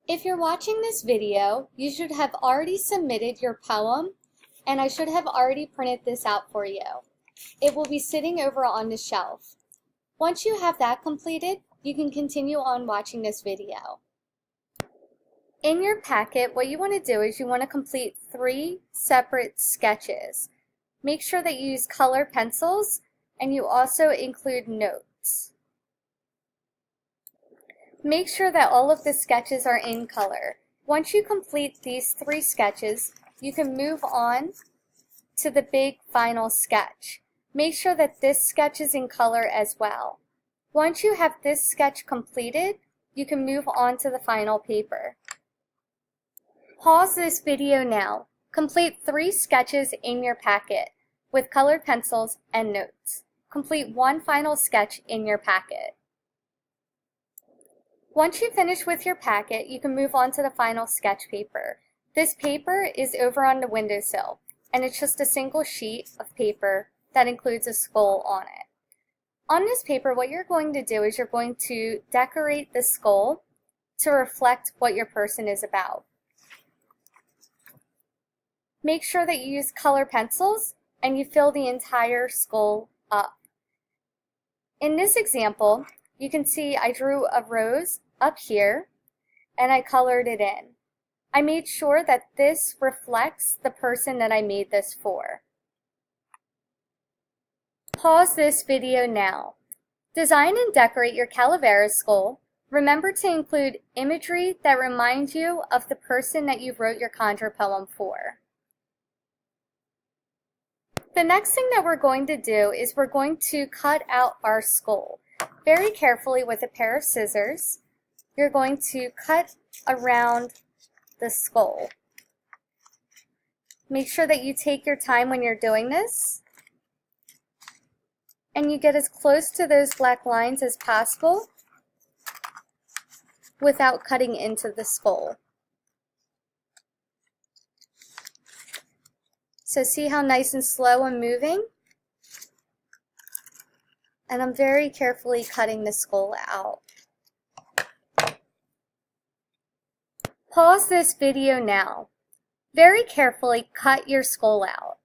If you're watching this video, you should have already submitted your poem, and I should have already printed this out for you. It will be sitting over on the shelf. Once you have that completed, you can continue on watching this video. In your packet, what you want to do is you want to complete 3 separate sketches. Make sure that you use color pencils, and you also include notes. Make sure that all of the sketches are in color. Once you complete these 3 sketches, you can move on to the big final sketch. Make sure that this sketch is in color as well. Once you have this sketch completed, you can move on to the final paper. Pause this video now. Complete 3 sketches in your packet with colored pencils and notes. Complete 1 final sketch in your packet. Once you finish with your packet, you can move on to the final sketch paper. This paper is over on the windowsill, and it's just a single sheet of paper that includes a skull on it. On this paper, what you're going to do is you're going to decorate the skull to reflect what your person is about. Make sure that you use color pencils and you fill the entire skull up. In this example, you can see I drew a rose up here and I colored it in. I made sure that this reflects the person that I made this for. Pause this video now. Design and decorate your Calaveras skull. Remember to include imagery that reminds you of the person that you wrote your conjure poem for. The next thing that we're going to do is we're going to cut out our skull. Very carefully with a pair of scissors, you're going to cut around the skull. Make sure that you take your time when you're doing this, and you get as close to those black lines as possible without cutting into the skull. So see how nice and slow I'm moving? And I'm very carefully cutting the skull out. Pause this video now. Very carefully cut your skull out.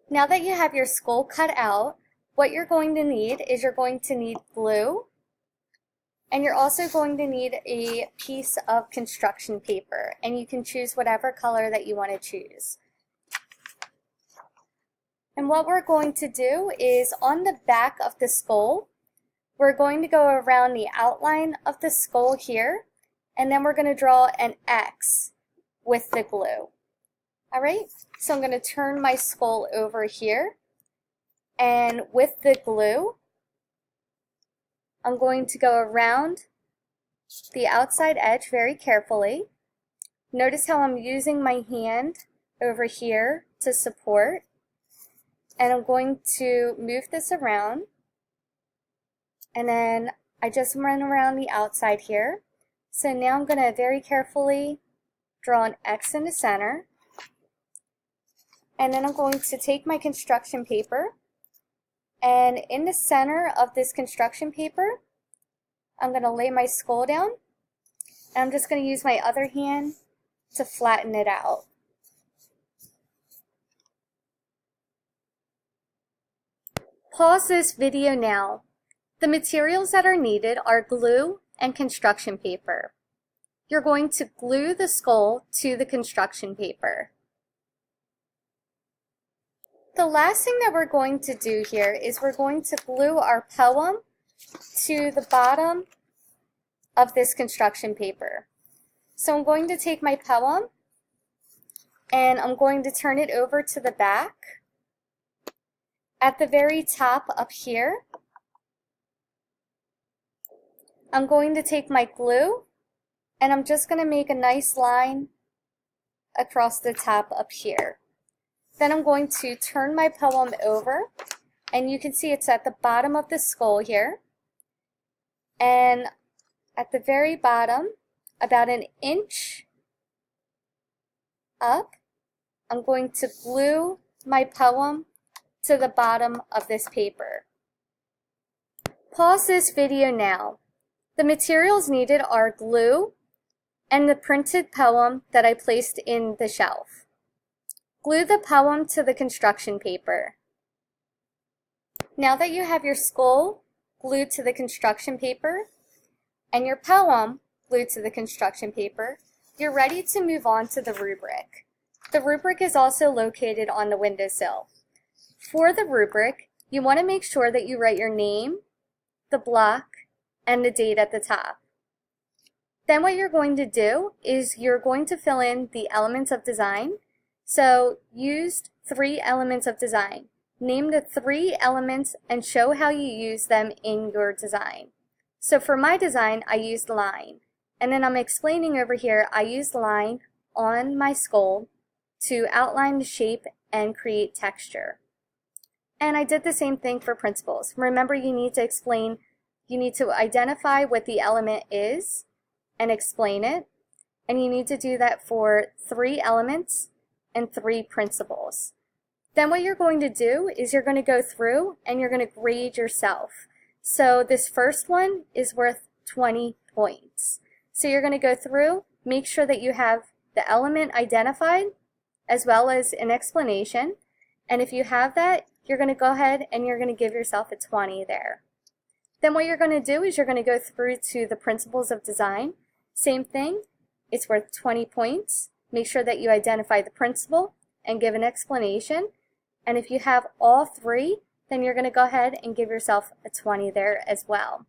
Now that you have your skull cut out, what you're going to need is you're going to need glue, and you're also going to need a piece of construction paper, and you can choose whatever color that you want to choose. And what we're going to do is on the back of the skull, we're going to go around the outline of the skull here, and then we're going to draw an X with the glue. Alright, so I'm going to turn my skull over here, and with the glue, I'm going to go around the outside edge very carefully. Notice how I'm using my hand over here to support, and I'm going to move this around, and then I just run around the outside here. So now I'm going to very carefully draw an X in the center, and then I'm going to take my construction paper, and in the center of this construction paper, I'm going to lay my skull down, and I'm just going to use my other hand to flatten it out. Pause this video now. The materials that are needed are glue and construction paper. You're going to glue the skull to the construction paper. The last thing that we're going to do here is we're going to glue our poem to the bottom of this construction paper. So I'm going to take my poem and I'm going to turn it over to the back. At the very top up here, I'm going to take my glue and I'm just going to make a nice line across the top up here. Then I'm going to turn my poem over, and you can see it's at the bottom of the skull here. And at the very bottom, about an inch up, I'm going to glue my poem to the bottom of this paper. Pause this video now. The materials needed are glue and the printed poem that I placed in the shelf. Glue the poem to the construction paper. Now that you have your skull glued to the construction paper and your poem glued to the construction paper, you're ready to move on to the rubric. The rubric is also located on the windowsill. For the rubric, you want to make sure that you write your name, the block, and the date at the top. Then what you're going to do is you're going to fill in the elements of design. So used 3 elements of design. Name the 3 elements and show how you use them in your design. So for my design, I used line. And then I'm explaining over here, I used line on my skull to outline the shape and create texture. And I did the same thing for principles. Remember, you need to identify what the element is and explain it. And you need to do that for 3 elements and 3 principles. Then what you're going to do is you're going to go through and you're going to grade yourself. So this first one is worth 20 points. So you're going to go through, make sure that you have the element identified as well as an explanation. And if you have that, you're going to go ahead and you're going to give yourself a 20 there. Then what you're going to do is you're going to go through to the principles of design. Same thing, it's worth 20 points. Make sure that you identify the principle and give an explanation. And if you have all 3, then you're going to go ahead and give yourself a 20 there as well.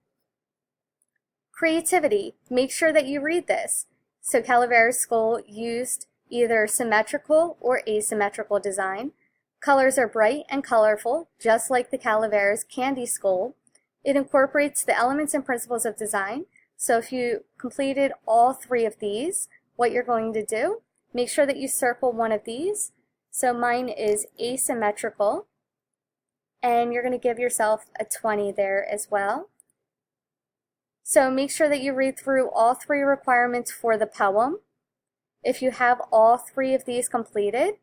Creativity, make sure that you read this. So Calaveras Skull used either symmetrical or asymmetrical design. Colors are bright and colorful, just like the Calaveras candy skull. It incorporates the elements and principles of design. So if you completed all 3 of these, what you're going to do, make sure that you circle one of these. So mine is asymmetrical, and you're going to give yourself a 20 there as well. So make sure that you read through all 3 requirements for the poem. If you have all 3 of these completed,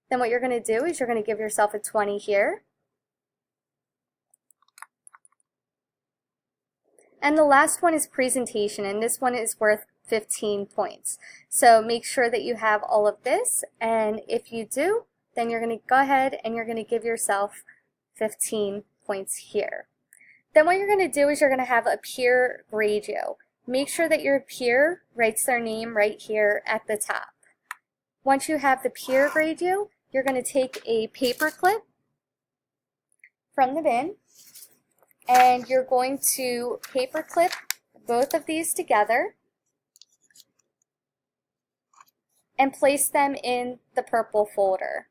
then what you're going to do is you're going to give yourself a 20 here. And the last one is presentation, and this one is worth 15 points. So make sure that you have all of this, and if you do, then you're going to go ahead and you're going to give yourself 15 points here. Then what you're going to do is you're going to have a peer grade you. Make sure that your peer writes their name right here at the top. Once you have the peer grade you, you're going to take a paper clip from the bin, and you're going to paper clip both of these together and place them in the purple folder.